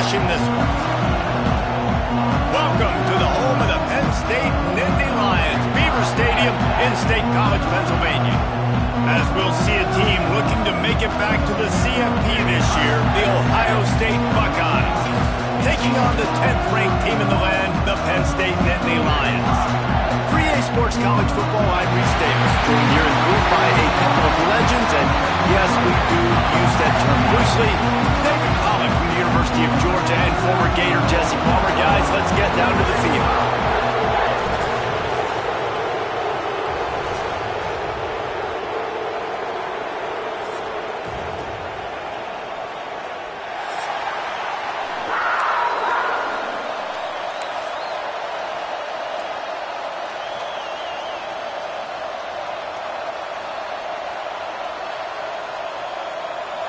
cash in this one. Welcome to the home of the Penn State Nittany Lions, Beaver Stadium in State College, Pennsylvania. As we'll see a team looking to make it back to the CFP this year, the Ohio State Buckeyes. Taking on the 10th-ranked team in the land, the Penn State Nittany Lions. For EA Sports College Football, I'm Reese Davis, joined here in the booth by a couple of legends, and yes, we do use that term loosely. David Pollack from the University of Georgia and former Gator Jesse Palmer. Guys, let's get down to the field.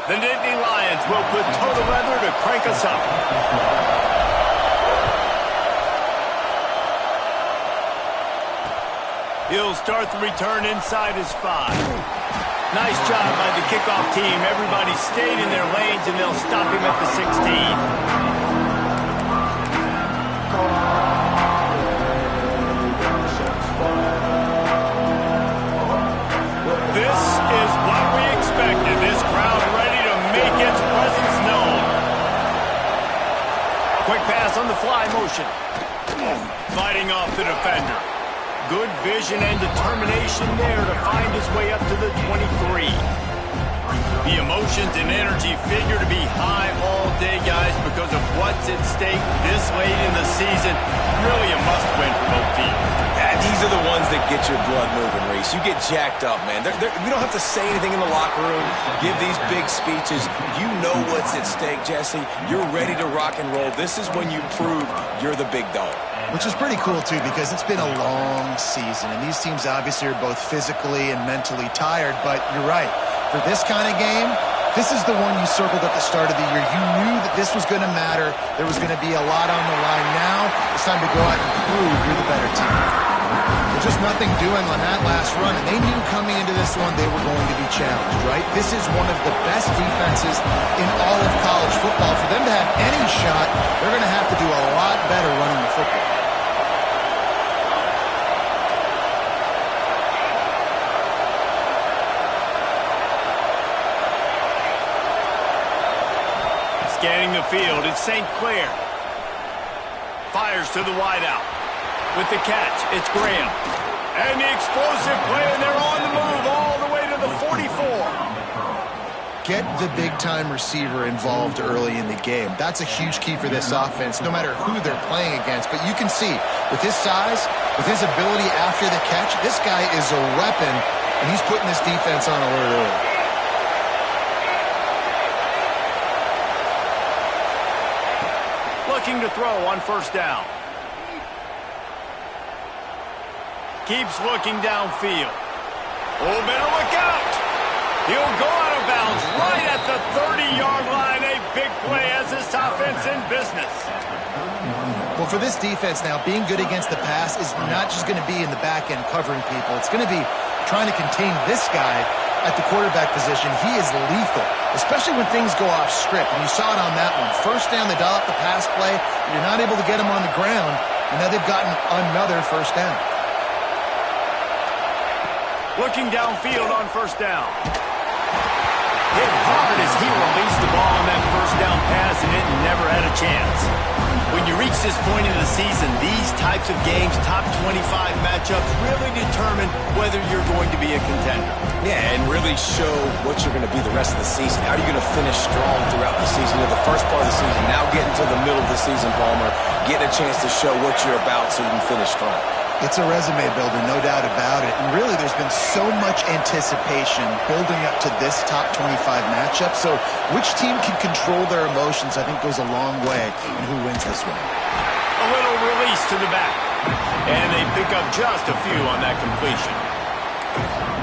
The Nittany Lions will put total leather to crank us up. He'll start the return inside his 5. Nice job by the kickoff team. Everybody stayed in their lanes, and they'll stop him at the 16. This is what we expected. This crowd ready to make its presence known. Quick pass on the fly motion. Fighting off the defender. Good vision and determination there to find his way up to the 23. The emotions and energy figure to be high all day, guys, because of what's at stake this late in the season. Really a must-win for both teams. These are the ones that get your blood moving, Reese. You get jacked up, man. We don't have to say anything in the locker room, give these big speeches. You know what's at stake, Jesse. You're ready to rock and roll. This is when you prove you're the big dog. Which is pretty cool, too, because it's been a long season, and these teams obviously are both physically and mentally tired, but you're right. For this kind of game, this is the one you circled at the start of the year. You knew that this was going to matter. There was going to be a lot on the line. Now it's time to go out and prove you're the better team. There's just nothing doing on that last run, and they knew coming into this one they were going to be challenged, right? This is one of the best defenses in all of college football. For them to have any shot, they're going to have to do a lot better running the football. Scanning the field, it's St. Clair. Fires to the wideout. With the catch, it's Graham. And the explosive play, and they're on the move all the way to the 44. Get the big-time receiver involved early in the game. That's a huge key for this offense, no matter who they're playing against. But you can see, with his size, with his ability after the catch, this guy is a weapon, and he's putting this defense on alert early. Looking to throw on first down. Keeps looking downfield. Oh, better look out. He'll go out of bounds right at the 30-yard line. A big play as this offense in business. Well, for this defense now, being good against the pass is not just going to be in the back end covering people. It's going to be trying to contain this guy at the quarterback position. He is lethal, especially when things go off script. And you saw it on that one. First down, they dial up the pass play. You're not able to get him on the ground, and now they've gotten another first down. Looking downfield on first down. Hit hard as he released the ball on that first down pass, and it never had a chance. When you reach this point in the season, these types of games, top 25 matchups, really determine whether you're going to be a contender. Yeah, and really show what you're going to be the rest of the season. How are you going to finish strong throughout the season? The first part of the season, now getting to the middle of the season, Palmer, getting a chance to show what you're about so you can finish strong. It's a resume builder, no doubt about it. And really, there's been so much anticipation building up to this top 25 matchup. So which team can control their emotions, I think, goes a long way in who wins this one. A little release to the back. And they pick up just a few on that completion.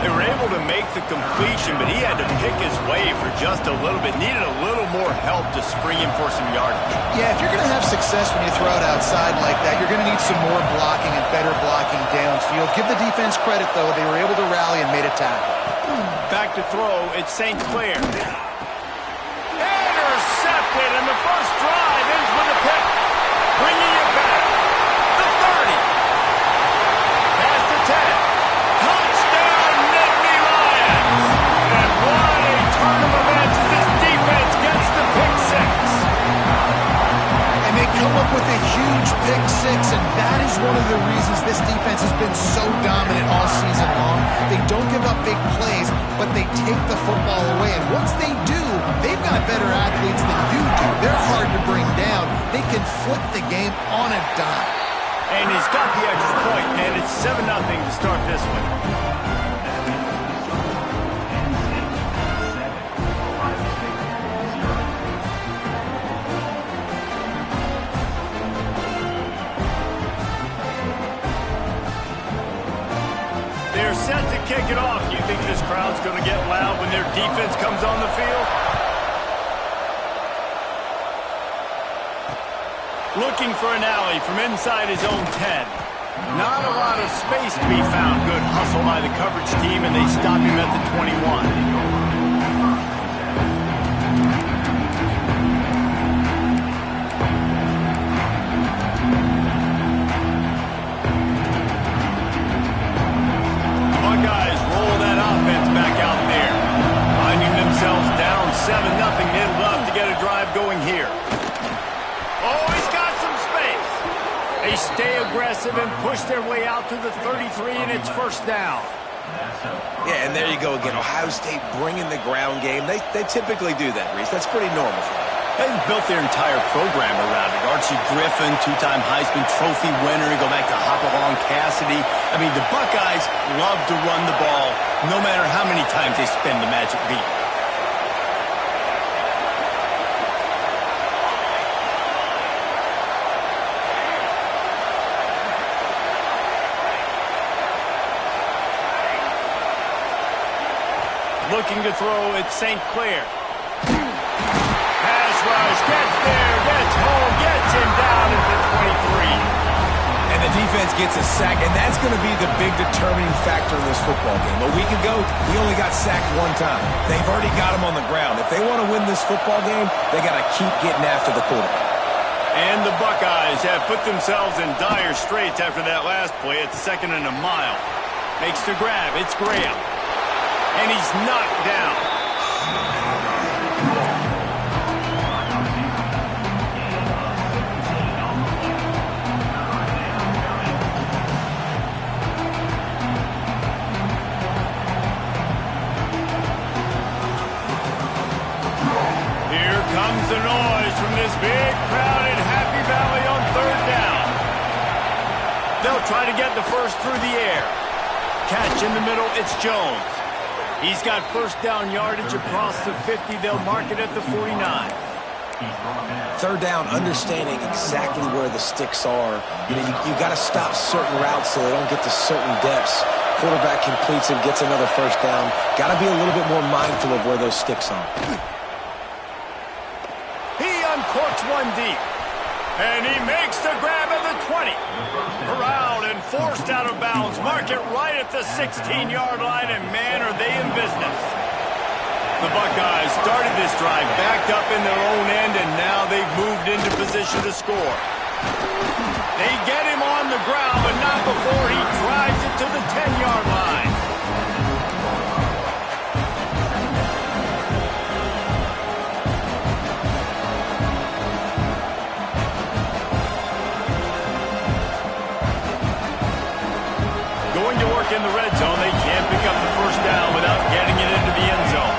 They were able to make the completion, but he had to pick his way for just a little bit. Needed a little more help to spring him for some yardage. Yeah, if you're going to have success when you throw it outside like that, you're going to need some more blocking and better blocking downfield. Give the defense credit, though. They were able to rally and made a tackle. Back to throw, it's St. Clair. Intercepted, and the first drive ends with a huge pick six, and that is one of the reasons this defense has been so dominant all season long. They don't give up big plays, but they take the football away, and once they do, they've got better athletes than you do. They're hard to bring down. They can flip the game on a dime. And he's got the extra point, and it's 7-0 to start this one. They're set to kick it off. You think this crowd's going to get loud when their defense comes on the field? Looking for an alley from inside his own 10. Not a lot of space to be found. Good hustle by the coverage team, and they stop him at the 21. Buckeyes roll that offense back out there. Finding themselves down 7-0. They'd love to get a drive going here. Oh, he's got some space. They stay aggressive and push their way out to the 33, and it's first down. Yeah, and there you go again. Ohio State bringing the ground game. They typically do that, Reese. That's pretty normal for them. They've built their entire program around it. Archie Griffin, two-time Heisman Trophy winner. You go back to Hopalong Cassidy. I mean, the Buckeyes love to run the ball no matter how many times they spin the magic beat. Looking to throw at St. Clair. Pass rush, gets there, gets home, gets him down at the 23. And the defense gets a sack, and that's going to be the big determining factor in this football game. A week ago, he only got sacked one time. They've already got him on the ground. If they want to win this football game, they got to keep getting after the quarterback. And the Buckeyes have put themselves in dire straits after that last play. It's 2nd and a mile. Makes the grab. It's Graham. And he's knocked down. Here comes the noise from this big crowded Happy Valley on 3rd down. They'll try to get the first through the air. Catch in the middle, it's Jones. He's got first down yardage across the 50. They'll mark it at the 49. 3rd down, understanding exactly where the sticks are. You know, you got to stop certain routes so they don't get to certain depths. Quarterback completes him, gets another first down. Got to be a little bit more mindful of where those sticks are. He uncorks one deep. And he makes the grab at the 20. Corralled and forced out of bounds. Mark it right at the 16-yard line, and man, are they in business. The Buckeyes started this drive backed up in their own end, and now they've moved into position to score. They get him on the ground, but not before he drives it to the 10-yard line. Going to work in the red zone. They can't pick up the first down without getting it into the end zone.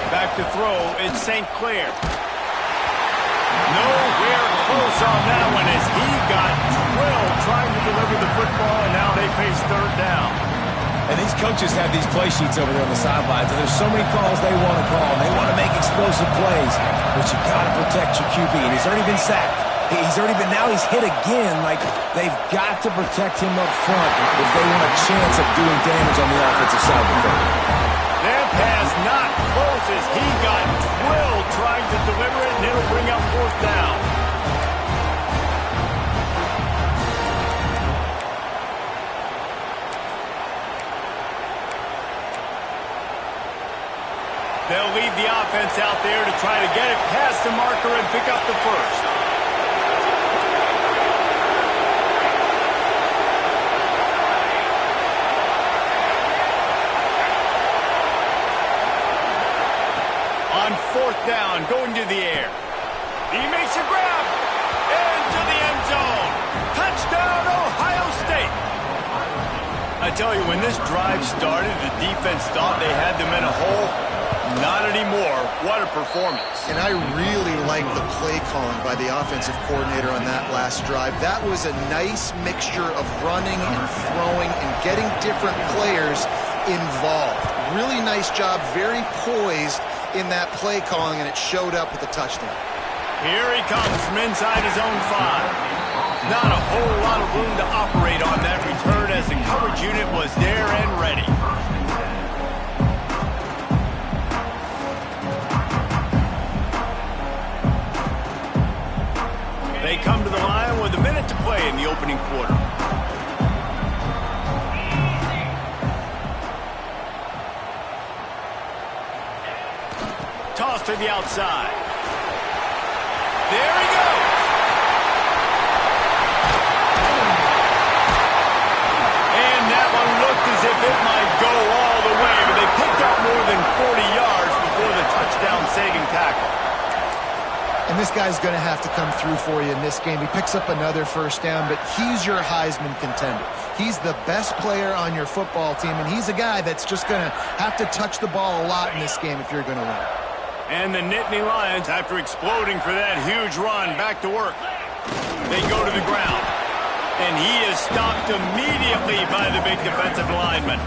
Back to throw, it's St. Clair. Nowhere close on that one as he got drilled trying to deliver the football, and now they face 3rd down. And these coaches have these play sheets over there on the sidelines, and there's so many calls they want to call. They want to make explosive plays, but you got to protect your QB, and he's already been sacked. Now he's hit again. Like, they've got to protect him up front if they want a chance of doing damage on the offensive side of the field. That pass not close as he got drilled trying to deliver it, and it'll bring up 4th down. They'll leave the offense out there to try to get it past the marker and pick up the first. On 4th down, going to the air. He makes a grab. And I tell you, when this drive started, the defense thought they had them in a hole. Not anymore. What a performance. And I really like the play calling by the offensive coordinator on that last drive. That was a nice mixture of running and throwing and getting different players involved. Really nice job, very poised in that play calling, and it showed up with a touchdown. Here he comes from inside his own 5. Not a whole lot of room to operate on that return as the coverage unit was there and ready. They come to the line with a minute to play in the opening quarter. Toss to the outside. There he goes. And that one looked as if it might go all the way, but they picked up more than 40 yards before the touchdown-saving tackle. And this guy's going to have to come through for you in this game. He picks up another first down, but he's your Heisman contender. He's the best player on your football team, and he's a guy that's just going to have to touch the ball a lot in this game if you're going to win. And the Nittany Lions, after exploding for that huge run, back to work. They go to the ground. And he is stopped immediately by the big defensive lineman.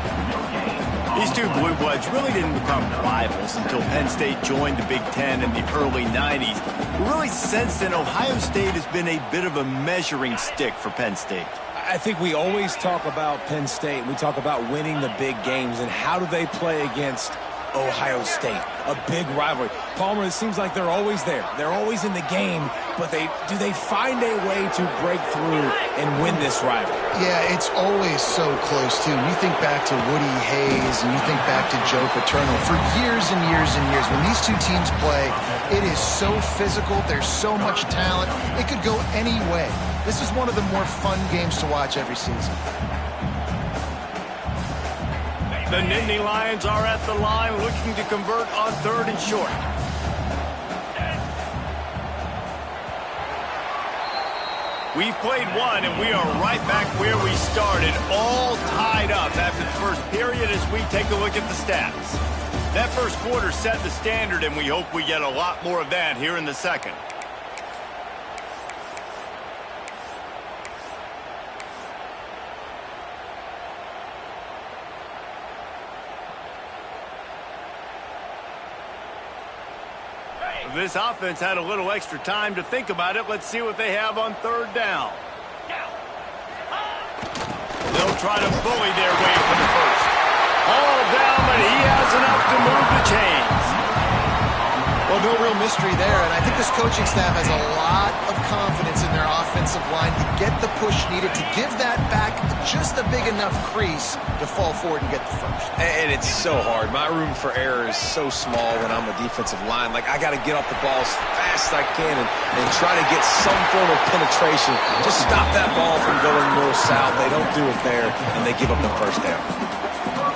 These two Blue Bloods really didn't become rivals until Penn State joined the Big Ten in the early 90s. Really, since then, Ohio State has been a bit of a measuring stick for Penn State. I think we always talk about Penn State. We talk about winning the big games, and how do they play against Ohio State, a big rivalry. Palmer, it seems like they're always there. They're always in the game, but do they find a way to break through and win this rivalry? Yeah, it's always so close, too. You think back to Woody Hayes and you think back to Joe Paterno. For years and years and years, when these two teams play, it is so physical. There's so much talent. It could go any way. This is one of the more fun games to watch every season. The Nittany Lions are at the line looking to convert on 3rd and short. We've played one, and we are right back where we started, all tied up after the first period as we take a look at the stats. That first quarter set the standard, and we hope we get a lot more of that here in the second. This offense had a little extra time to think about it. Let's see what they have on 3rd down. They'll try to bully their way for the first. All down, but he has enough to move the chains. Well, no real mystery there, and I think this coaching staff has a lot of confidence in their offensive line to get the push needed, to give that back just a big enough crease to fall forward and get the first. And it's so hard. My room for error is so small when I'm a defensive line. Like, I got to get off the ball as fast as I can and try to get some form of penetration. Just stop that ball from going north-south. They don't do it there, and they give up the first down.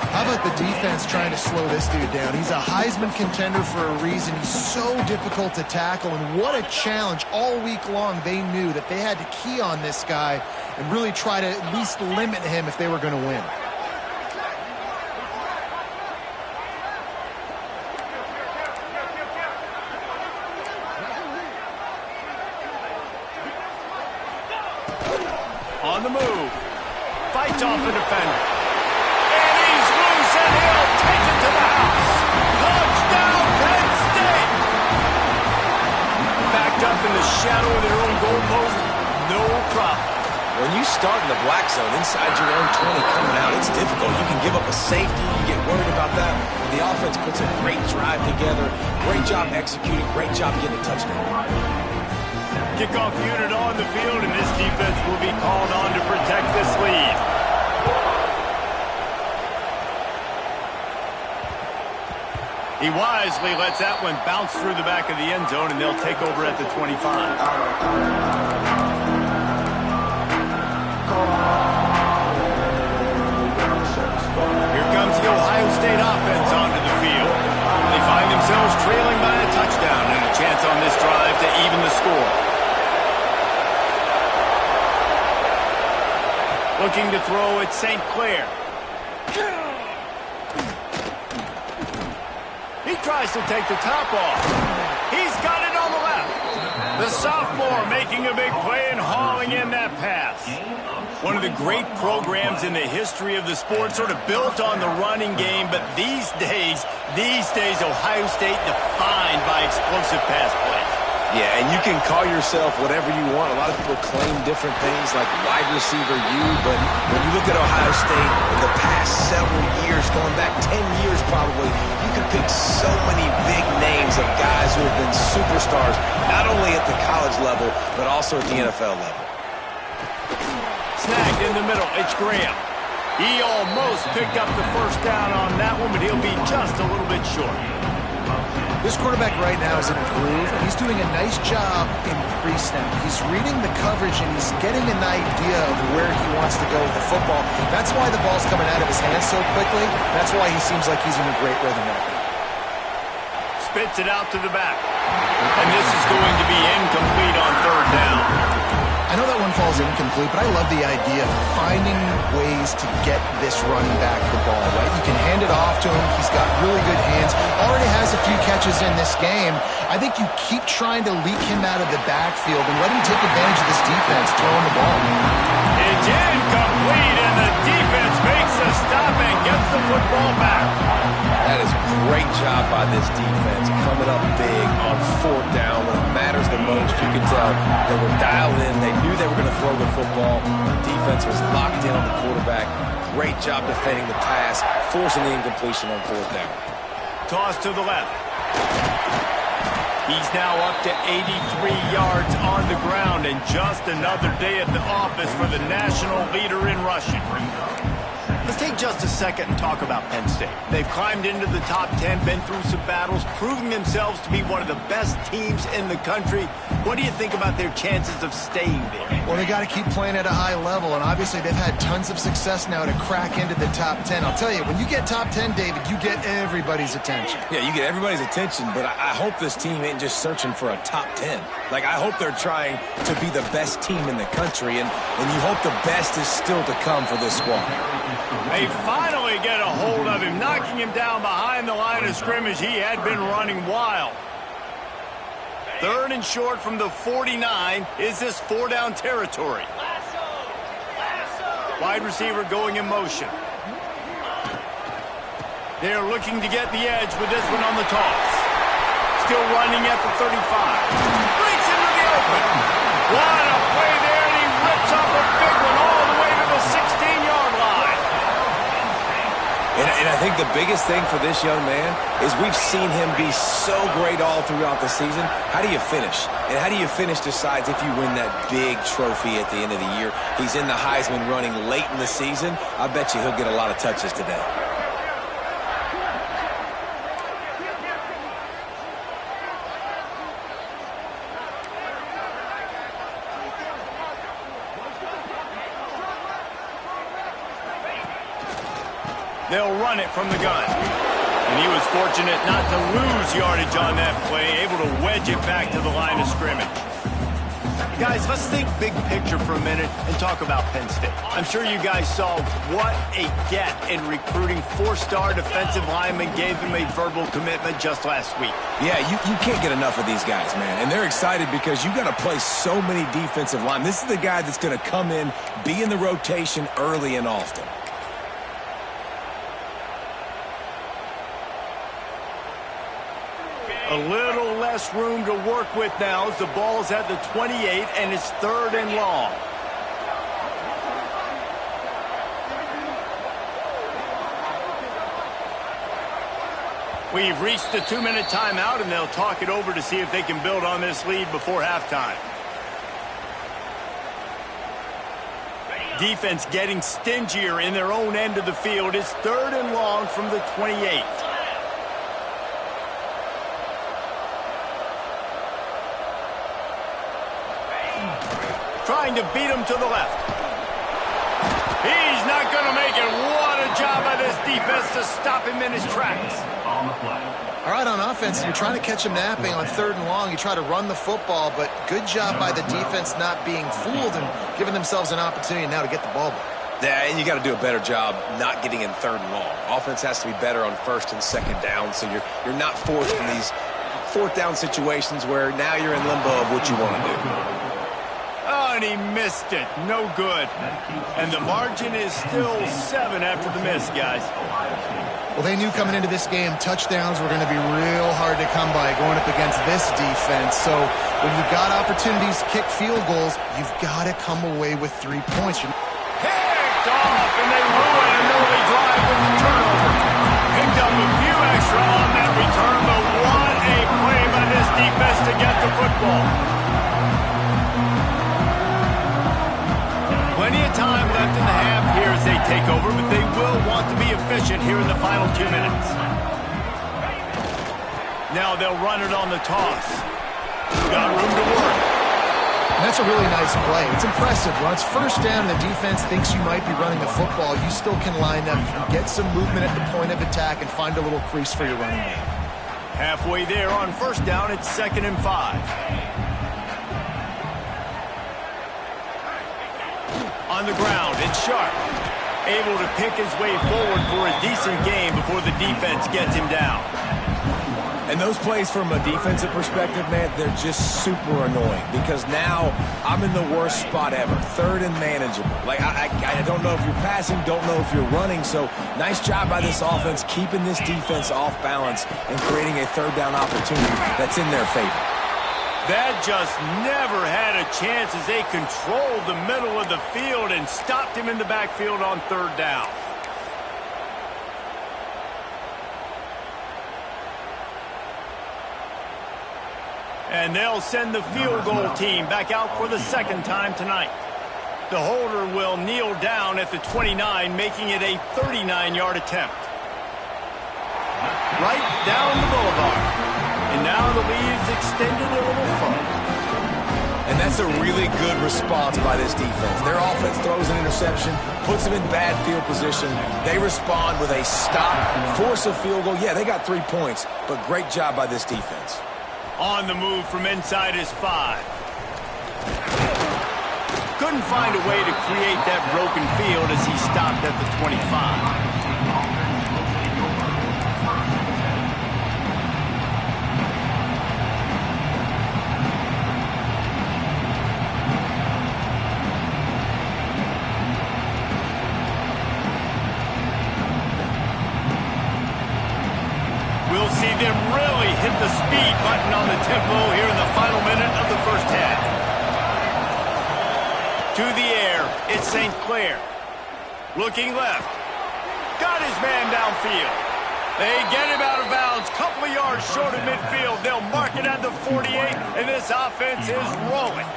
How about the defense trying to slow this dude down? He's a Heisman contender for a reason. He's so difficult to tackle, and what a challenge. All week long, they knew that they had to key on this guy and really try to at least limit him if they were going to win. On the move. Fights off the defender. And he'll take it to the house. Touchdown, Penn State! Backed up in the shadow of their own goalpost, no problem. When you start in the black zone inside your own 20 coming out, it's difficult. You can give up a safety. You get worried about that. And the offense puts a great drive together. Great job executing. Great job getting a touchdown. Kickoff unit on the field, and this defense will be called on to protect this lead. He wisely lets that one bounce through the back of the end zone, and they'll take over at the 25. Here comes the Ohio State offense onto the field. They find themselves trailing by a touchdown and a chance on this drive to even the score. Looking to throw at St. Clair. He tries to take the top off. He's got it on the left. The sophomore making a big play and hauling in that pass. One of the great programs in the history of the sport, sort of built on the running game, but these days, Ohio State defined by explosive pass plays. Yeah, and you can call yourself whatever you want. A lot of people claim different things like wide receiver U, but when you look at Ohio State in the past several years, going back 10 years probably, you can pick so many big names of guys who have been superstars, not only at the college level, but also at the NFL level. Snagged in the middle, it's Graham. He almost picked up the first down on that one, but he'll be just a little bit short. This quarterback right now is in a groove. He's doing a nice job in pre-snap. He's reading the coverage, and he's getting an idea of where he wants to go with the football. That's why the ball's coming out of his hands so quickly. That's why he seems like he's in a great rhythm right now. Spits it out to the back. And this is going to be incomplete on third down. I know that one falls incomplete, but I love the idea of finding ways to get this running back the ball, right? You can hand it off to him. He's got really good hands. Already has a few catches in this game. I think you keep trying to leak him out of the backfield and let him take advantage of this defense throwing the ball. It's incomplete, and the defense makes a stop and gets the football back. That is a great job by this defense, coming up big on fourth down when it matters the most. You can tell they were dialed in. They knew they were going to throw the football. The defense was locked in on the quarterback. Great job defending the pass, forcing the incompletion on fourth down. Toss to the left. He's now up to 83 yards on the ground, and just another day at the office for the national leader in rushing. Let's take just a second and talk about Penn State. They've climbed into the top 10, been through some battles, proving themselves to be one of the best teams in the country. What do you think about their chances of staying there? Well, they got to keep playing at a high level, and obviously they've had tons of success now to crack into the top 10. I'll tell you, when you get top 10, David, you get everybody's attention. Yeah, you get everybody's attention, but I hope this team ain't just searching for a top 10. Like, I hope they're trying to be the best team in the country, and you hope the best is still to come for this squad. They finally get a hold of him, knocking him down behind the line of scrimmage. He had been running wild. Third and short from the 49. Is this four-down territory? Wide receiver going in motion. They're looking to get the edge with this one on the toss. Still running at the 35. Breaks into the open. What a play there, and he rips up a big one all the way to the 16-yard line. And I think the biggest thing for this young man is we've seen him be so great all throughout the season. How do you finish? And how do you finish decides if you win that big trophy at the end of the year. He's in the Heisman running late in the season. I bet you he'll get a lot of touches today. They'll run it from the gun. And he was fortunate not to lose yardage on that play, able to wedge it back to the line of scrimmage. Guys, let's think big picture for a minute and talk about Penn State. I'm sure you guys saw what a get in recruiting. Four-star defensive lineman gave them a verbal commitment just last week. Yeah, you can't get enough of these guys, man. And they're excited because you got to play so many defensive linemen. This is the guy that's going to come in, be in the rotation early and often. A little less room to work with now as the ball's at the 28 and it's third and long. We've reached the 2-minute timeout, and they'll talk it over to see if they can build on this lead before halftime. Defense getting stingier in their own end of the field. It's third and long from the 28. Trying to beat him to the left. He's not going to make it. What a job by this defense to stop him in his tracks. All right, on offense, you're trying to catch him napping on third and long. You try to run the football, but good job by the defense not being fooled and giving themselves an opportunity now to get the ball back. Yeah, and you got to do a better job not getting in third and long. Offense has to be better on first and second down, so you're not forced in these fourth down situations where now you're in limbo of what you want to do. Oh, and he missed it. No good. And the margin is still 7 after the miss, guys. Well, they knew coming into this game touchdowns were going to be real hard to come by going up against this defense. So when you've got opportunities to kick field goals, you've got to come away with 3 points. Picked off, and they ruin an early drive with the turnover. Picked up a few extra on that return, but what a play by this defense to get the football. Plenty of time left in the half here as they take over, but they will want to be efficient here in the final 2 minutes. Now they'll run it on the toss. Got room to work. And that's a really nice play. It's impressive. When it's first down and the defense thinks you might be running the football, you still can line up and get some movement at the point of attack and find a little crease for your running back. Halfway there on first down, it's 2nd and 5. On the ground, it's Sharp. Able to pick his way forward for a decent game before the defense gets him down. And those plays from a defensive perspective, man, they're just super annoying because now I'm in the worst spot ever, 3rd and manageable. Like, I don't know if you're passing, don't know if you're running, so nice job by this offense keeping this defense off balance and creating a 3rd down opportunity that's in their favor. That just never had a chance as they controlled the middle of the field and stopped him in the backfield on 3rd down. And they'll send the field goal team back out for the 2nd time tonight. The holder will kneel down at the 29, making it a 39-yard attempt. Right down the boulevard. And now the lead's extended a little further. And that's a really good response by this defense. Their offense throws an interception, puts them in bad field position. They respond with a stop, force a field goal. Yeah, they got 3 points, but great job by this defense. On the move from inside his 5. Couldn't find a way to create that broken field as he stopped at the 25. We'll see them really hit the speed button on the tempo here in the final minute of the first half. To the air, it's St. Clair. Looking left. Got his man downfield. They get him out of bounds. Couple of yards short of midfield. They'll mark it at the 48, and this offense is rolling.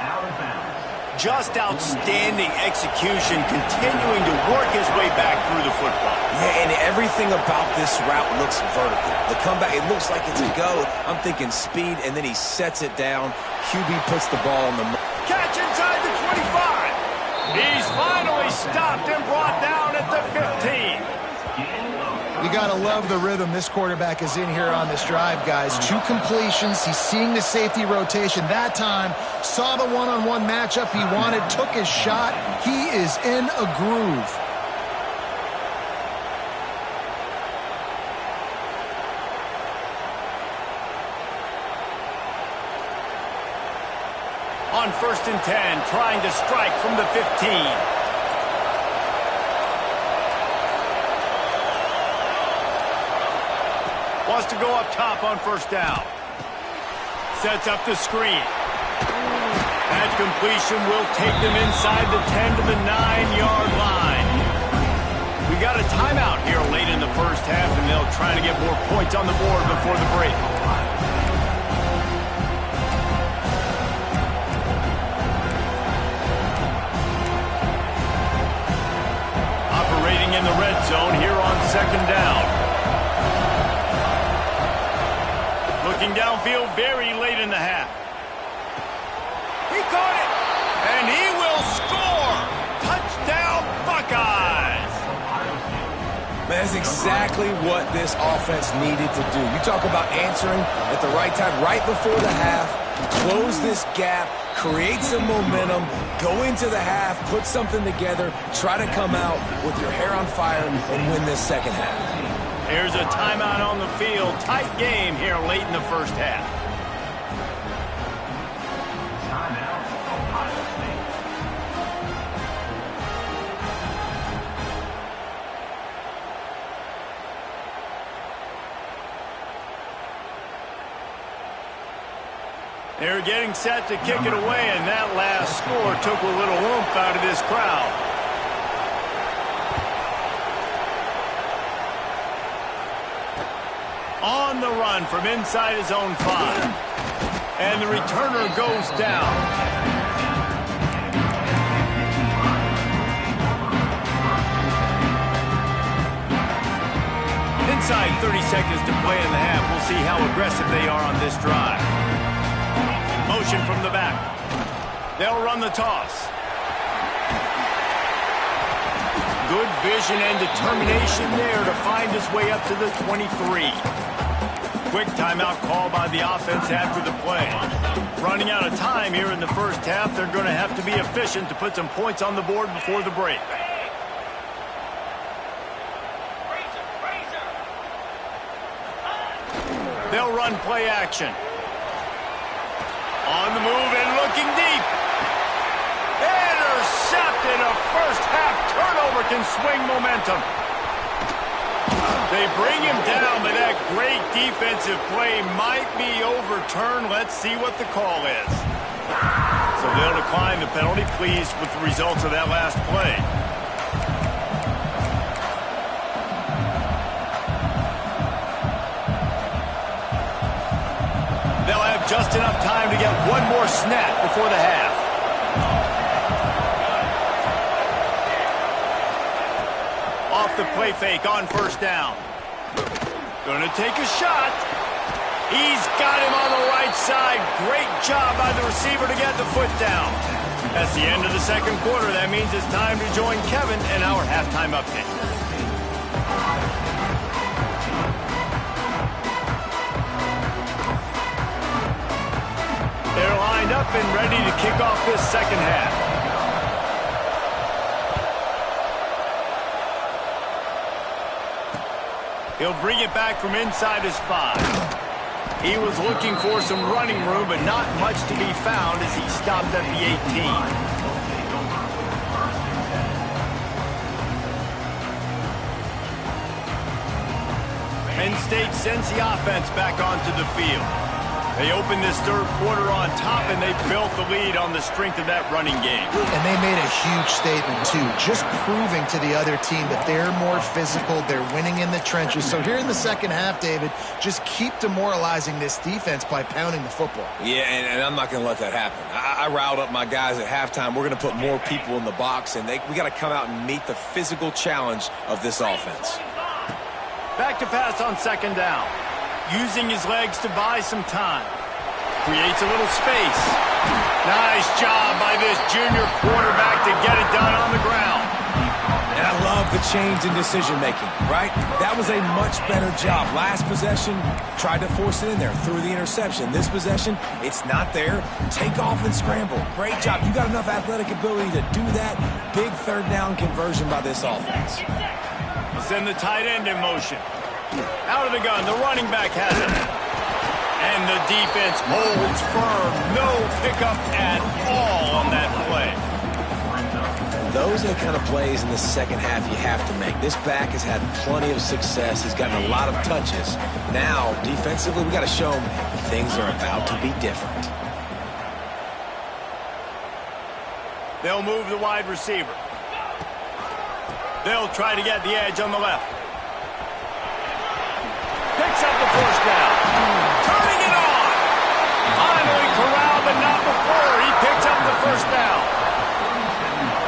Just outstanding execution, continuing to work his way back through the football. Yeah, and everything about this route looks vertical. The comeback, it looks like it's a go. I'm thinking speed, and then he sets it down. QB puts the ball on the... Catch inside the 25. He's finally stopped and brought down at the 15. You got to love the rhythm this quarterback is in here on this drive, guys. 2 completions. He's seeing the safety rotation. That time, saw the one-on-one matchup he wanted, took his shot. He is in a groove. On 1st and 10, trying to strike from the 15. Wants to go up top on 1st down. Sets up the screen. That completion will take them inside the 10 to the 9-yard line. We got a timeout here late in the first half, and they'll try to get more points on the board before the break. Operating in the red zone here on 2nd down. Looking downfield very late in the half. He caught it, and he will score. Touchdown, Buckeyes. That's exactly what this offense needed to do. You talk about answering at the right time, right before the half. Close this gap, create some momentum, go into the half, put something together, try to come out with your hair on fire and win this second half. Here's a timeout on the field. Tight game here late in the first half. They're getting set to kick it away, and that last score took a little oomph out of this crowd. On the run from inside his own 5. And the returner goes down. Inside 30 seconds to play in the half. We'll see how aggressive they are on this drive. Motion from the back. They'll run the toss. Good vision and determination there to find his way up to the 23. Quick timeout call by the offense after the play. Running out of time here in the first half, they're going to have to be efficient to put some points on the board before the break. They'll run play action. On the move and looking deep. Intercepted. A first-half turnover can swing momentum. They bring him down, but that great defensive play might be overturned. Let's see what the call is. So they'll decline the penalty, pleased with the results of that last play. They'll have just enough time to get one more snap before the half. Off the play fake on first down. Gonna take a shot. He's got him on the right side. Great job by the receiver to get the foot down. That's the end of the second quarter. That means it's time to join Kevin in our halftime update. They're lined up and ready to kick off this second half. He'll bring it back from inside his 5. He was looking for some running room, but not much to be found as he stopped at the 18. Penn State sends the offense back onto the field. They opened this third quarter on top, and they built the lead on the strength of that running game. And they made a huge statement, too, just proving to the other team that they're more physical, they're winning in the trenches. So here in the second half, David, just keep demoralizing this defense by pounding the football. Yeah, and I'm not going to let that happen. I riled up my guys at halftime. We're going to put more people in the box, and we got to come out and meet the physical challenge of this offense. Back to pass on second down. Using his legs to buy some time. Creates a little space. Nice job by this junior quarterback to get it done on the ground. And I love the change in decision-making, right? That was a much better job. Last possession, tried to force it in there, threw the interception. This possession, it's not there. Take off and scramble. Great job. You got enough athletic ability to do that. Big third down conversion by this offense. Send the tight end in motion. Out of the gun, the running back has it. And the defense holds firm. No pickup at all on that play. Those are the kind of plays in the second half you have to make. This back has had plenty of success. He's gotten a lot of touches. Now, defensively, we got to show him things are about to be different. They'll move the wide receiver. They'll try to get the edge on the left. Picks up the first down. Turning it on. Finally corralled, but not before. He picks up the first down.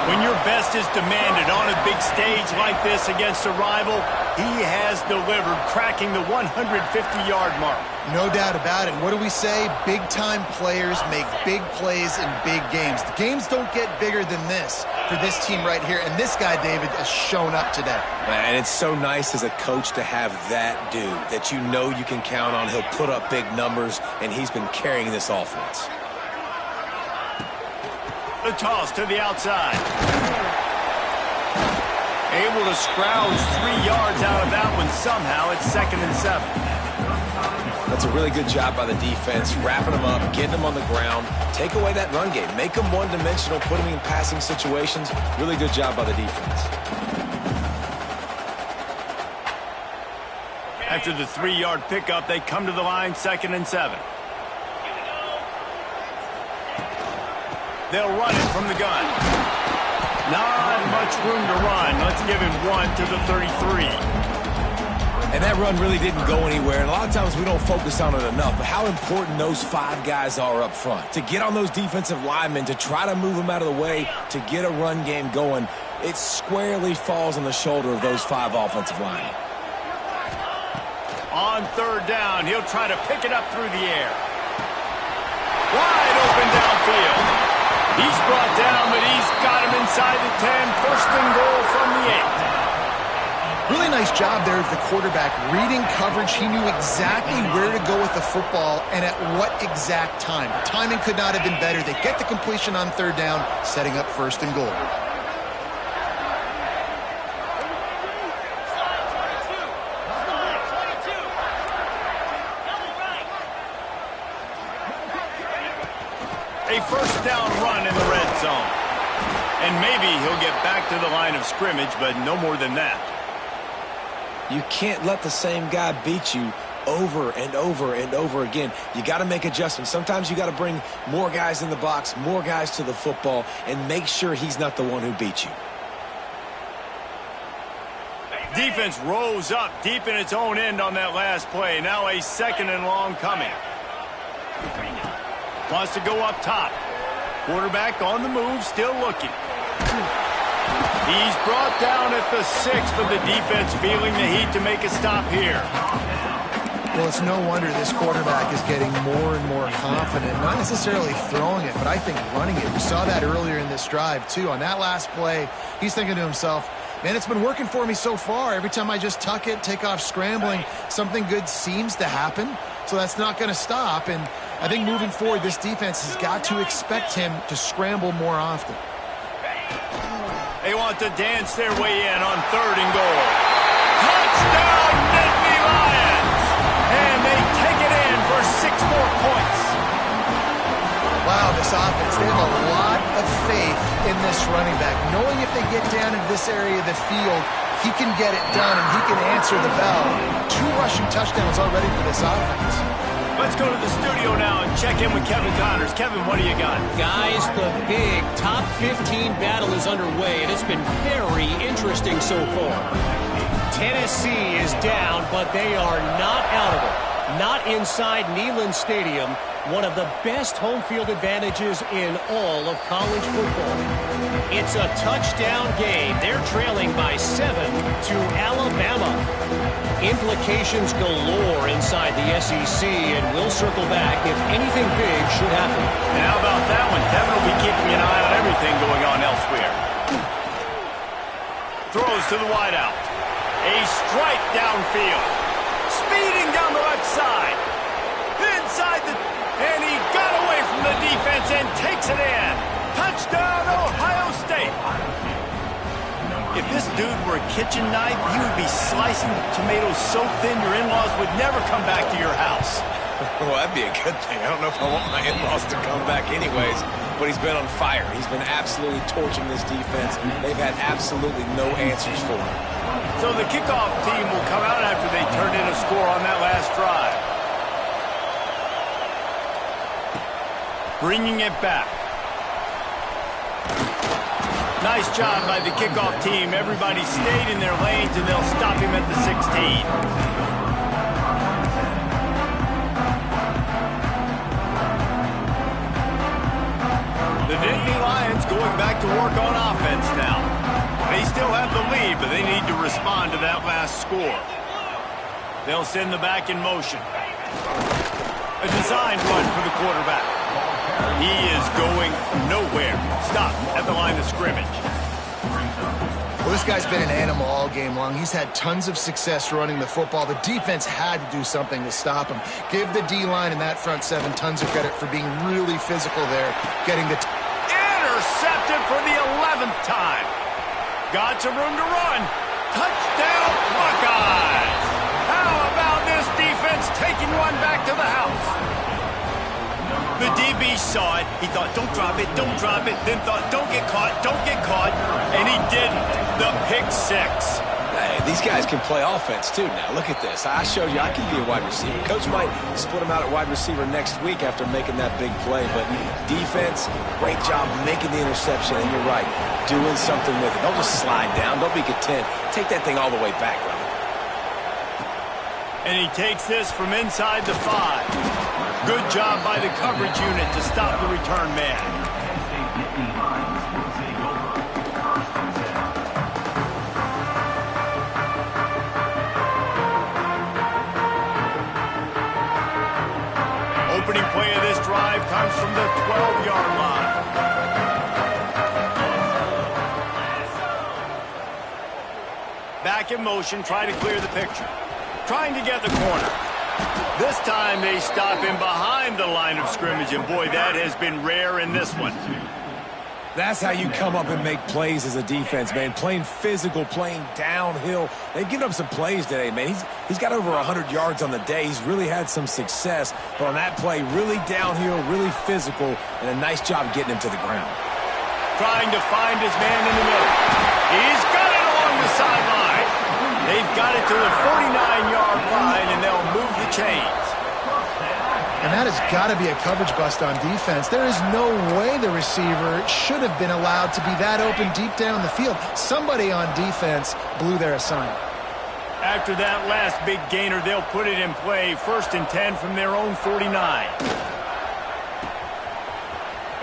When your best is demanded on a big stage like this against a rival, he has delivered, cracking the 150-yard mark. No doubt about it. What do we say? Big-time players make big plays in big games. The games don't get bigger than this for this team right here, and this guy, David, has shown up today. Man, it's so nice as a coach to have that dude that you know you can count on. He'll put up big numbers, and he's been carrying this offense. The toss to the outside. Able to scrounge 3 yards out of that one somehow. It's 2nd and 7. That's a really good job by the defense, wrapping them up, getting them on the ground, take away that run game, make them one-dimensional, put them in passing situations. Really good job by the defense. After the 3-yard pickup, they come to the line, 2nd and 7. They'll run it from the gun. Not much room to run. Let's give him 1 to the 33. And that run really didn't go anywhere. And a lot of times we don't focus on it enough, but how important those 5 guys are up front. To get on those defensive linemen, to try to move them out of the way, to get a run game going, it squarely falls on the shoulder of those 5 offensive linemen. On 3rd down, he'll try to pick it up through the air. Wide open downfield. He's brought down, but he's got him inside the 10. 1st and goal from the 8. Really nice job there of the quarterback. Reading coverage, he knew exactly where to go with the football and at what exact time. The timing could not have been better. They get the completion on 3rd down, setting up 1st and goal. A 1st down run in the red zone. And maybe he'll get back to the line of scrimmage, but no more than that. You can't let the same guy beat you over and over and over again. You got to make adjustments. Sometimes you got to bring more guys in the box, more guys to the football, and make sure he's not the one who beat you. Defense rose up deep in its own end on that last play. Now a 2nd and long coming. Wants to go up top. Quarterback on the move, still looking. He's brought down at the 6, but the defense feeling the heat to make a stop here. Well, it's no wonder this quarterback is getting more and more confident. Not necessarily throwing it, but I think running it. We saw that earlier in this drive, too. On that last play, he's thinking to himself, man, it's been working for me so far. Every time I just tuck it, take off scrambling, something good seems to happen. So that's not going to stop. And I think moving forward, this defense has got to expect him to scramble more often. They want to dance their way in on 3rd and goal. Touchdown, Nittany Lions! And they take it in for 6 more points. Wow, this offense, they have a lot of faith in this running back. Knowing if they get down into this area of the field, he can get it done and he can answer the bell. 2 rushing touchdowns already for this offense. Let's go to the studio now and check in with Kevin Connors. Kevin, what do you got? Guys, the big top 15 battle is underway, and it's been very interesting so far. Tennessee is down, but they are not out of it. Not inside Neyland Stadium, one of the best home field advantages in all of college football. It's a touchdown game. They're trailing by 7 to Alabama. Implications galore inside the SEC, and we'll circle back if anything big should happen. And how about that one? Kevin will be keeping an eye on everything going on elsewhere. Throws to the wideout. A strike downfield. Speeding down the left side. Inside the... And he got away from the defense and takes it in. Touchdown, Ohio State. If this dude were a kitchen knife, he would be slicing tomatoes so thin your in-laws would never come back to your house. Well, that'd be a good thing. I don't know if I want my in-laws to come back anyways, but he's been on fire. He's been absolutely torching this defense. They've had absolutely no answers for him. So the kickoff team will come out after they turn in a score on that last drive. Bringing it back. Nice job by the kickoff team. Everybody stayed in their lanes, and they'll stop him at the 16. The Nittany Lions going back to work on offense. but they need to respond to that last score. They'll send the back in motion. A designed run for the quarterback. He is going nowhere. Stop at the line of scrimmage. Well, this guy's been an animal all game long. He's had tons of success running the football. The defense had to do something to stop him. Give the D-line and that front seven tons of credit for being really physical there, getting the... Intercepted for the 11th time. Got some room to run. Touchdown, Buckeyes. How about this defense taking one back to the house? The DB saw it. He thought, don't drop it, don't drop it. Then thought, don't get caught, don't get caught. And he didn't. The pick six. Hey, these guys can play offense, too. Now, look at this. I showed you I can be a wide receiver. Coach might split him out at wide receiver next week after making that big play. But defense, great job making the interception. And you're right, doing something with it. Don't just slide down. Don't be content. Take that thing all the way back, brother. And he takes this from inside the 5. Good job by the coverage unit to stop the return man. Opening play of this drive comes from the 12-yard line. Back in motion, try to clear the picture. Trying to get the corner. This time they stop him behind the line of scrimmage, and boy, that has been rare in this one. That's how you come up and make plays as a defense, man. Playing physical, playing downhill. They've given up some plays today, man. He's got over 100 yards on the day. He's really had some success. But on that play, really downhill, really physical, and a nice job getting him to the ground. Trying to find his man in the middle. He's got it along the sideline. They've got it to the 49-yard line, and they'll move the chains. And that has got to be a coverage bust on defense. There is no way the receiver should have been allowed to be that open deep down the field. Somebody on defense blew their assignment. After that last big gainer, they'll put it in play. 1st and 10 from their own 49.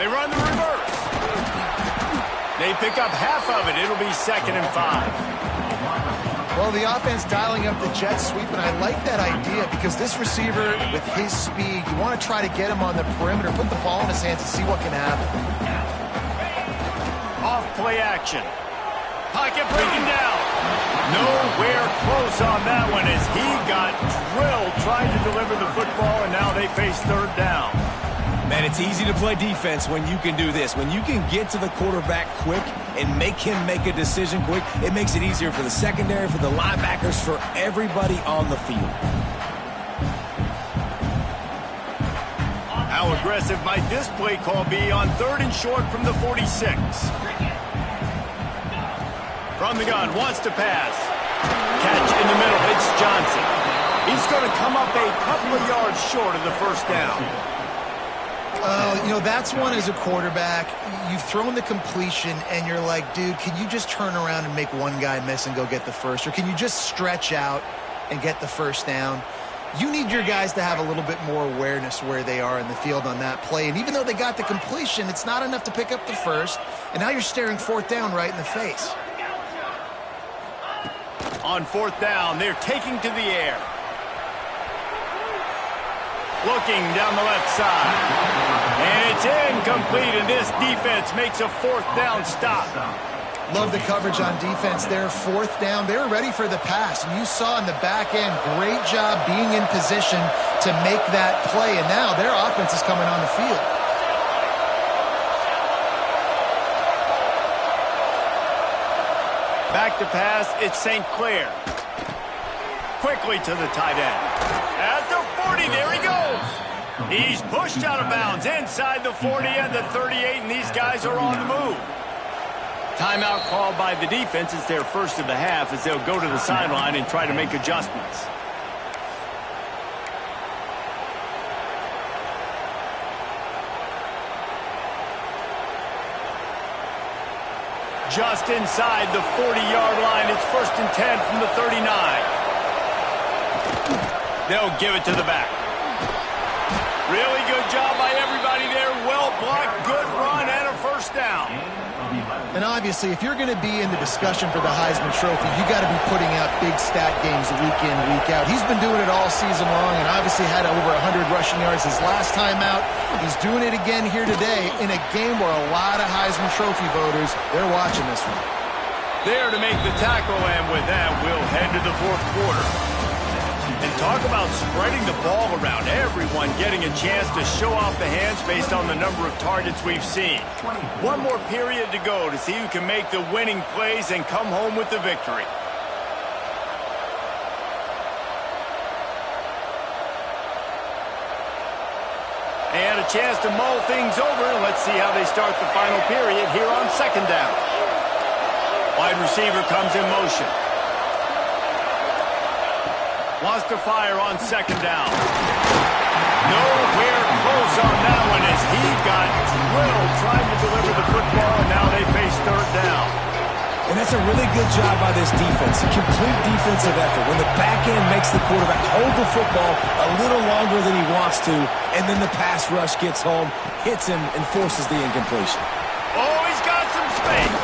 They run the reverse. They pick up half of it. It'll be 2nd and 5. Well, the offense dialing up the jet sweep, and I like that idea because this receiver, with his speed, you want to try to get him on the perimeter, put the ball in his hands and see what can happen. Off play action. Pocket breaking down. Nowhere close on that one as he got drilled trying to deliver the football, and now they face 3rd down. Man, it's easy to play defense when you can do this. When you can get to the quarterback quick and make him make a decision quick, it makes it easier for the secondary, for the linebackers, for everybody on the field. How aggressive might this play call be on 3rd and short from the 46? From the gun, wants to pass. Catch in the middle, it's Johnson. He's going to come up a couple of yards short of the 1st down. You know, that's one as a quarterback. You've thrown the completion, and you're like, dude, can you just turn around and make one guy miss and go get the first? Or can you just stretch out and get the 1st down? You need your guys to have a little bit more awareness where they are in the field on that play. And even though they got the completion, it's not enough to pick up the 1st. And now you're staring 4th down right in the face. On 4th down, they're taking to the air. Looking down the left side. And it's incomplete, and this defense makes a 4th down stop. Love the coverage on defense there. 4th down. They were ready for the pass. And you saw in the back end, great job being in position to make that play. And now their offense is coming on the field. Back to pass, it's St. Clair. Quickly to the tight end. At the 40, there he goes. He's pushed out of bounds inside the 40 and the 38, and these guys are on the move. Timeout called by the defense. It's their 1st of the half as they'll go to the sideline and try to make adjustments. Just inside the 40-yard line. It's 1st and 10 from the 39. They'll give it to the back. Really good job by everybody there. Well blocked, good run, and a 1st down. And obviously, if you're going to be in the discussion for the Heisman Trophy, you got to be putting out big stat games week in, week out. He's been doing it all season long and obviously had over 100 rushing yards his last time out. He's doing it again here today in a game where a lot of Heisman Trophy voters, they're watching this one. There to make the tackle, and with that, we'll head to the fourth quarter. And talk about spreading the ball around, everyone getting a chance to show off the hands based on the number of targets we've seen. One more period to go to see who can make the winning plays and come home with the victory. And a chance to mull things over. Let's see how they start the final period here on second down. Wide receiver comes in motion. Wants to fire on second down. Nowhere close on that one as he got drilled trying to deliver the football, and now they face third down. And that's a really good job by this defense. Complete defensive effort. When the back end makes the quarterback hold the football a little longer than he wants to, and then the pass rush gets home, hits him, and forces the incompletion. Oh, he's got some space.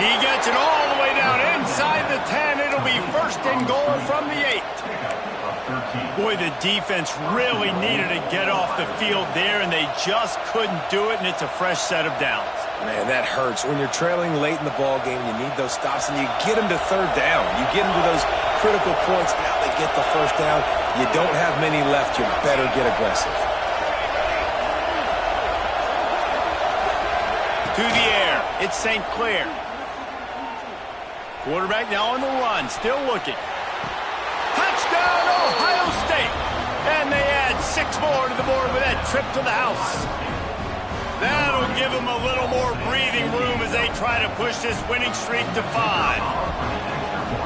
He gets it all the way down inside the 10. It'll be first and goal from the 8. Boy, the defense really needed to get off the field there, and they just couldn't do it, and it's a fresh set of downs. Man, that hurts. When you're trailing late in the ball game, you need those stops, and you get them to third down. You get them to those critical points. Now they get the first down. You don't have many left. You better get aggressive. To the air. It's St. Clair. Quarterback now on the run, still looking. Touchdown, Ohio State! And they add 6 more to the board with that trip to the house. That'll give them a little more breathing room as they try to push this winning streak to 5.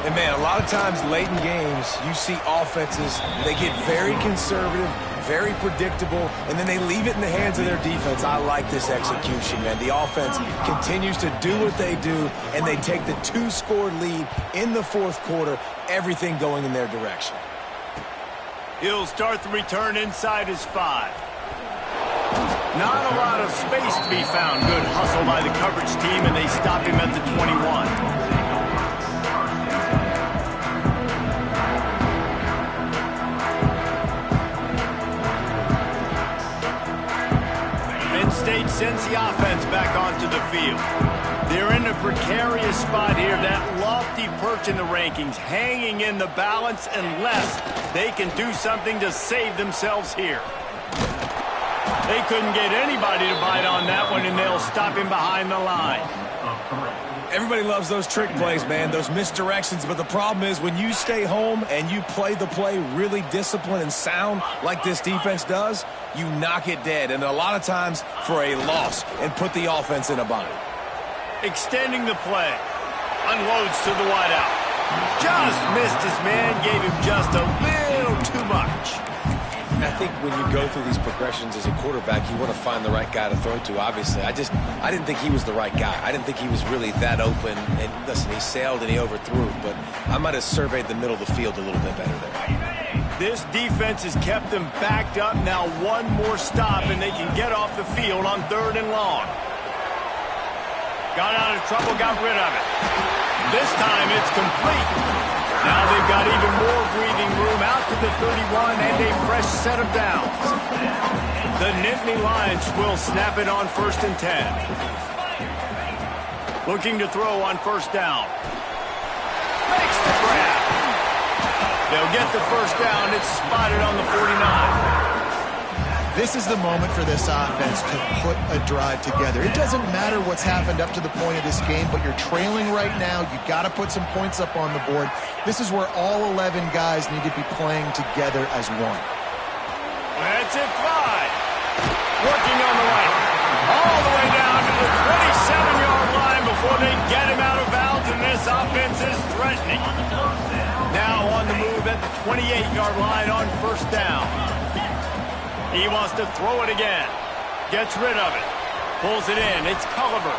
And, man, a lot of times late in games, you see offenses, they get very conservative, very predictable, and then they leave it in the hands of their defense. I like this execution, man. The offense continues to do what they do, and they take the 2-score lead in the fourth quarter, everything going in their direction. He'll start the return inside his 5. Not a lot of space to be found. Good hustle by the coverage team, and they stop him at the 21. State sends the offense back onto the field. They're in a precarious spot here, that lofty perch in the rankings, hanging in the balance unless they can do something to save themselves here. They couldn't get anybody to bite on that one, and they'll stop him behind the line. Everybody loves those trick plays, man, those misdirections, but the problem is when you stay home and you play the play really disciplined and sound like this defense does, you knock it dead, and a lot of times for a loss, and put the offense in a bind. Extending the play. Unloads to the wideout. Just missed his man, gave him just a little too much. I think when you go through these progressions as a quarterback, you want to find the right guy to throw to, obviously. I didn't think he was the right guy. I didn't think he was really that open. And listen, he sailed and he overthrew, but I might have surveyed the middle of the field a little bit better there. This defense has kept them backed up. Now one more stop, and they can get off the field on 3rd and long. Got out of trouble, got rid of it. This time it's complete. Now they've got even more breathing room out to the 31 and a fresh set of downs. The Nittany Lions will snap it on 1st and 10. Looking to throw on 1st down. Makes the grab. They'll get the 1st down. It's spotted on the 49. This is the moment for this offense to put a drive together. It doesn't matter what's happened up to the point of this game, but you're trailing right now. You've got to put some points up on the board. This is where all 11 guys need to be playing together as one. That's it, fly. Working on the right. All the way down to the 27-yard line before they get him out of bounds, and this offense is threatening. Now on the move at the 28-yard line on 1st down. He wants to throw it again. Gets rid of it. Pulls it in. It's Culliver.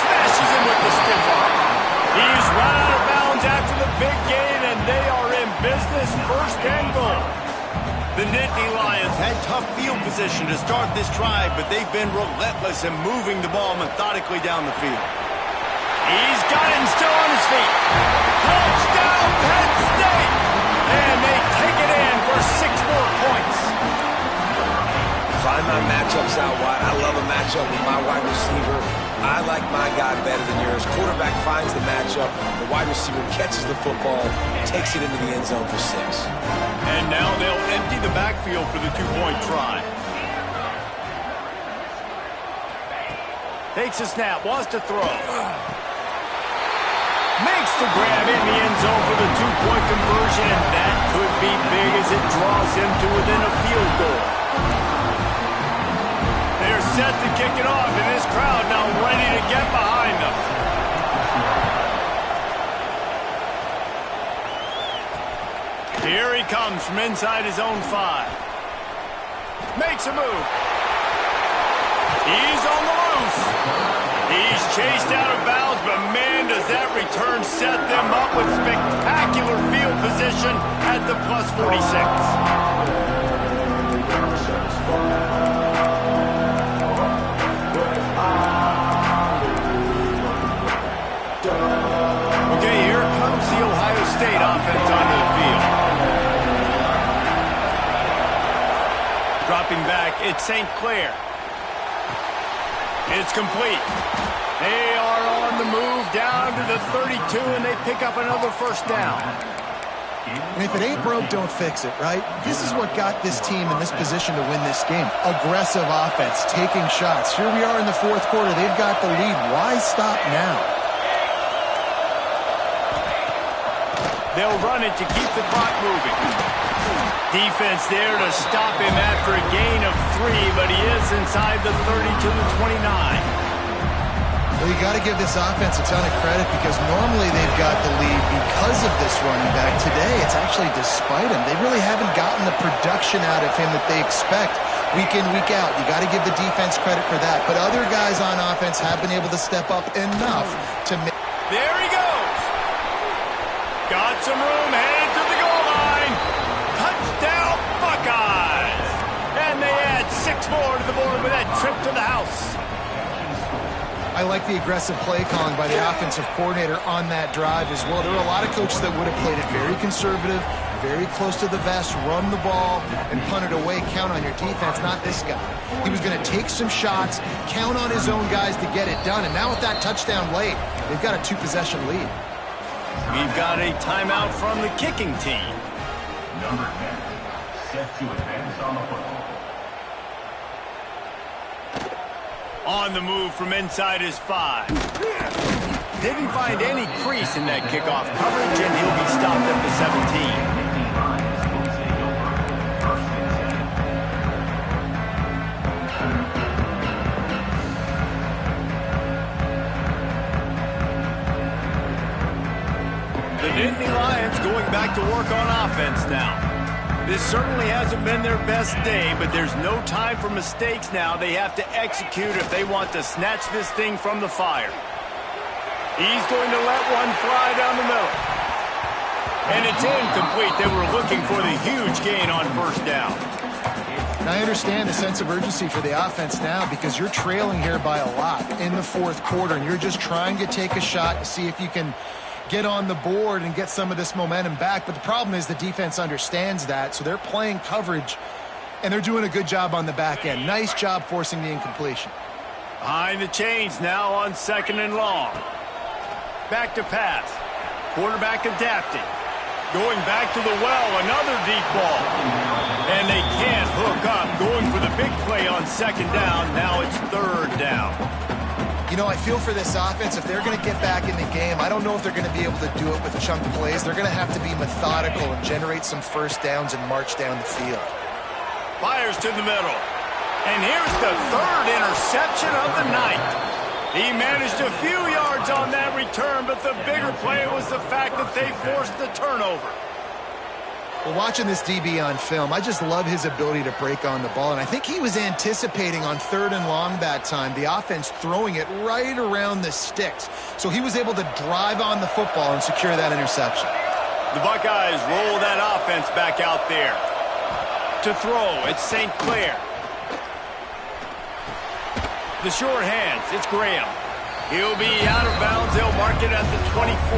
Smashes him with the stiff arm. He's run out of bounds after the big gain, and they are in business. 1st and goal. The Nittany Lions had tough field position to start this drive, but they've been relentless in moving the ball methodically down the field. He's got it and still on his feet. Touchdown, Penn State! And they take it in for 6 more points. Find my matchups out wide. I love a matchup with my wide receiver. I like my guy better than yours. Quarterback finds the matchup. The wide receiver catches the football, takes it into the end zone for 6. And now they'll empty the backfield for the 2-point try. Takes a snap, wants to throw. Makes the grab in the end zone for the 2-point conversion, and that could be big as it draws him to within a field goal. They're set to kick it off, and this crowd now ready to get behind them. Here he comes from inside his own 5. Makes a move. He's on the loose. He's chased out of bounds, but man, does that return set them up with spectacular field position at the plus 46. Okay, here comes the Ohio State offense onto the field. Dropping back, it's St. Clair. It's complete. They are on the move down to the 32, and they pick up another first down. And if it ain't broke, don't fix it, right? This is what got this team in this position to win this game. Aggressive offense, taking shots. Here we are in the 4th quarter. They've got the lead. Why stop now? They'll run it to keep the clock moving. Defense there to stop him after a gain of 3, but he is inside the 30 to the 29. Well, you got to give this offense a ton of credit because normally they've got the lead because of this running back. Today, it's actually despite him. They really haven't gotten the production out of him that they expect week in, week out. You got to give the defense credit for that. But other guys on offense have been able to step up enough to make... There he goes. Got some room, headed to the goal line. Touchdown, Buckeyes. And they add 6 more to the board with that trip to the house. I like the aggressive play calling by the offensive coordinator on that drive as well. There were a lot of coaches that would have played it very conservative, very close to the vest, run the ball, and punt it away. Count on your defense, not this guy. He was going to take some shots, count on his own guys to get it done. And now with that touchdown late, they've got a 2-possession lead. We've got a timeout from the kicking team. Number 10, set to advance on the football. On the move from inside his 5. Didn't find any crease in that kickoff coverage, and he'll be stopped at the 17. The Nittany Lions going back to work on offense now. This certainly hasn't been their best day, but there's no time for mistakes now. They have to execute if they want to snatch this thing from the fire. He's going to let one fly down the middle. And it's incomplete. They were looking for the huge gain on first down. And I understand the sense of urgency for the offense now because you're trailing here by a lot in the 4th quarter, and you're just trying to take a shot to see if you can get on the board and get some of this momentum back. But the problem is the defense understands that, so they're playing coverage, and they're doing a good job on the back end. Nice job forcing the incompletion. Behind the chains now on 2nd and long. Back to pass. Quarterback adapting. Going back to the well, another deep ball. And they can't hook up. Going for the big play on 2nd down. Now it's 3rd down. You know, I feel for this offense, if they're going to get back in the game, I don't know if they're going to be able to do it with chunk plays. They're going to have to be methodical and generate some first downs and march down the field. Fires to the middle. And here's the 3rd interception of the night. He managed a few yards on that return, but the bigger play was the fact that they forced the turnover. Well, watching this DB on film, I just love his ability to break on the ball. And I think he was anticipating on 3rd and long that time, the offense throwing it right around the sticks. So he was able to drive on the football and secure that interception. The Buckeyes roll that offense back out there. to throw. It's St. Clair. The short hands. It's Graham. He'll be out of bounds. They'll mark it at the 24.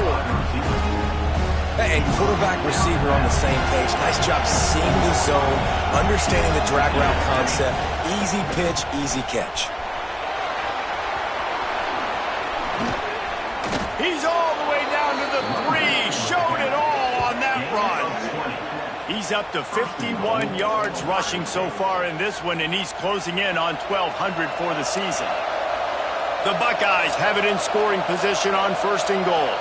And quarterback receiver on the same page. Nice job seeing the zone, understanding the drag route concept. Easy pitch, easy catch. He's all the way down to the 3. Showed it all on that run. He's up to 51 yards rushing so far in this one, and he's closing in on 1,200 for the season. The Buckeyes have it in scoring position on 1st and goal.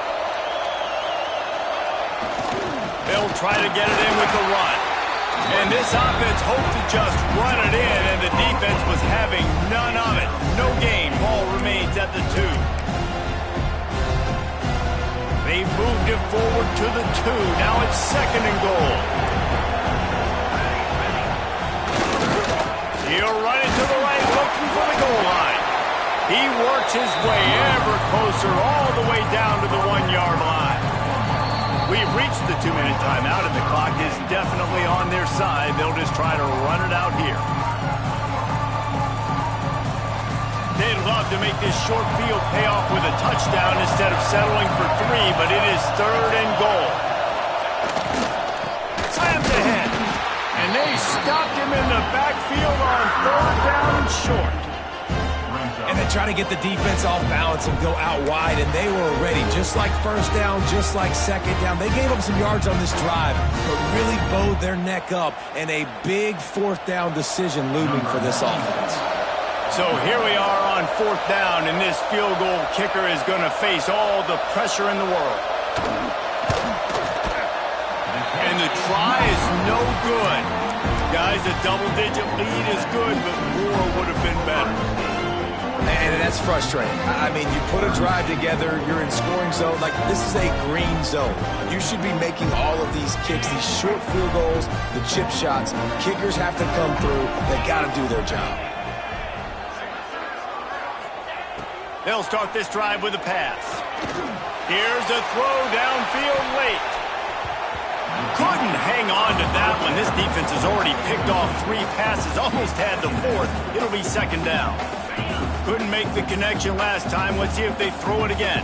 They'll try to get it in with the run. And this offense hoped to just run it in, and the defense was having none of it. No gain. Ball remains at the 2. They moved it forward to the 2. Now it's 2nd and goal. He'll run it to the right, looking for the goal line. He works his way ever closer, all the way down to the 1-yard line. We've reached the 2-minute timeout, and the clock is definitely on their side. They'll just try to run it out here. They'd love to make this short field pay off with a touchdown instead of settling for 3, but it is 3rd and goal. Slams ahead. And they stopped him in the backfield on 3rd down and short. And they try to get the defense off balance and go out wide, and they were ready. Just like 1st down, just like 2nd down. They gave up some yards on this drive, but really bowed their neck up, and a big 4th down decision looming for this offense. So here we are on 4th down, and this field goal kicker is going to face all the pressure in the world. And the try is no good. Guys, a double-digit lead is good, but more would have been better. And that's frustrating. I mean, you put a drive together, you're in scoring zone. Like, this is a green zone. You should be making all of these kicks, these short field goals, the chip shots. Kickers have to come through. They got to do their job. They'll start this drive with a pass. Here's a throw downfield late. Couldn't hang on to that one. This defense has already picked off 3 passes, almost had the 4th. It'll be 2nd down. Couldn't make the connection last time. Let's see if they throw it again.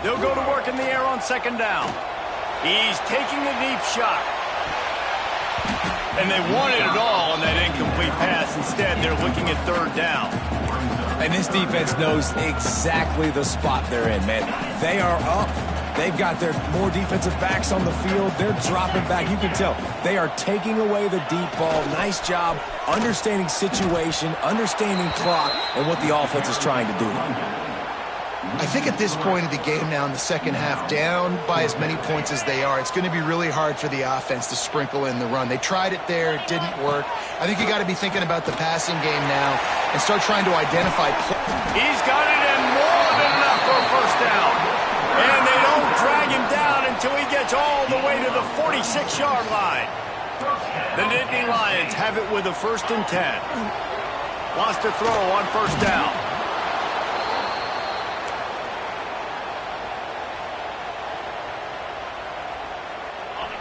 They'll go to work in the air on 2nd down. He's taking the deep shot. And they wanted it all on that incomplete pass. Instead, they're looking at 3rd down. And this defense knows exactly the spot they're in, man. They are up. They've got their more defensive backs on the field. They're dropping back. You can tell they are taking away the deep ball. Nice job understanding situation, understanding clock, and what the offense is trying to do. I think at this point of the game now in the 2nd half, down by as many points as they are, it's going to be really hard for the offense to sprinkle in the run. They tried it there. It didn't work. I think you got to be thinking about the passing game now and start trying to identify. He's got it in more than enough for a 1st down. And they don't drag him down until he gets all the way to the 46-yard line. The Nittany Lions have it with a 1st and 10. Lost a throw on 1st down.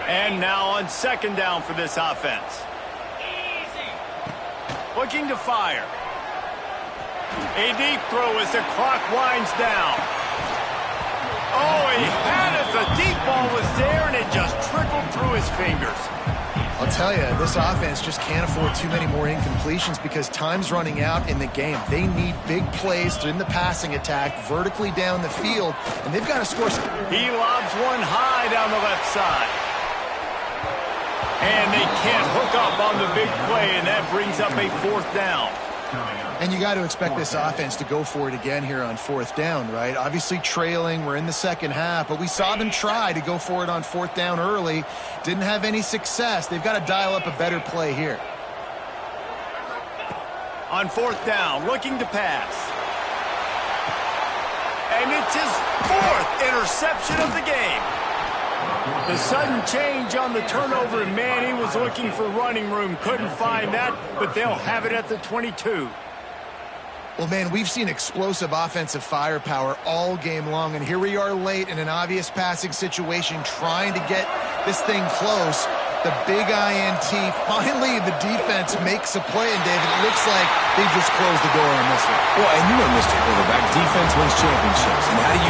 And now on 2nd down for this offense. Looking to fire. A deep throw as the clock winds down. Oh, he had it. The deep ball was there, and it just trickled through his fingers. I'll tell you, this offense just can't afford too many more incompletions because time's running out in the game. They need big plays in the passing attack, vertically down the field, and they've got to score. He lobs one high down the left side. And they can't hook up on the big play, and that brings up a 4th down. And you got to expect this offense to go for it again here on 4th down, right? Obviously trailing, we're in the 2nd half, but we saw them try to go for it on 4th down early. Didn't have any success. They've got to dial up a better play here. On 4th down, looking to pass. And it's his 4th interception of the game. The sudden change on the turnover, and man, he was looking for running room. Couldn't find that, but they'll have it at the 22. Well, man, we've seen explosive offensive firepower all game long, and here we are late in an obvious passing situation trying to get this thing close. The big INT. Finally, the defense makes a play, and David, it looks like they just closed the door on this one. Well, and you know, Mr. Quarterback, defense wins championships. And how do you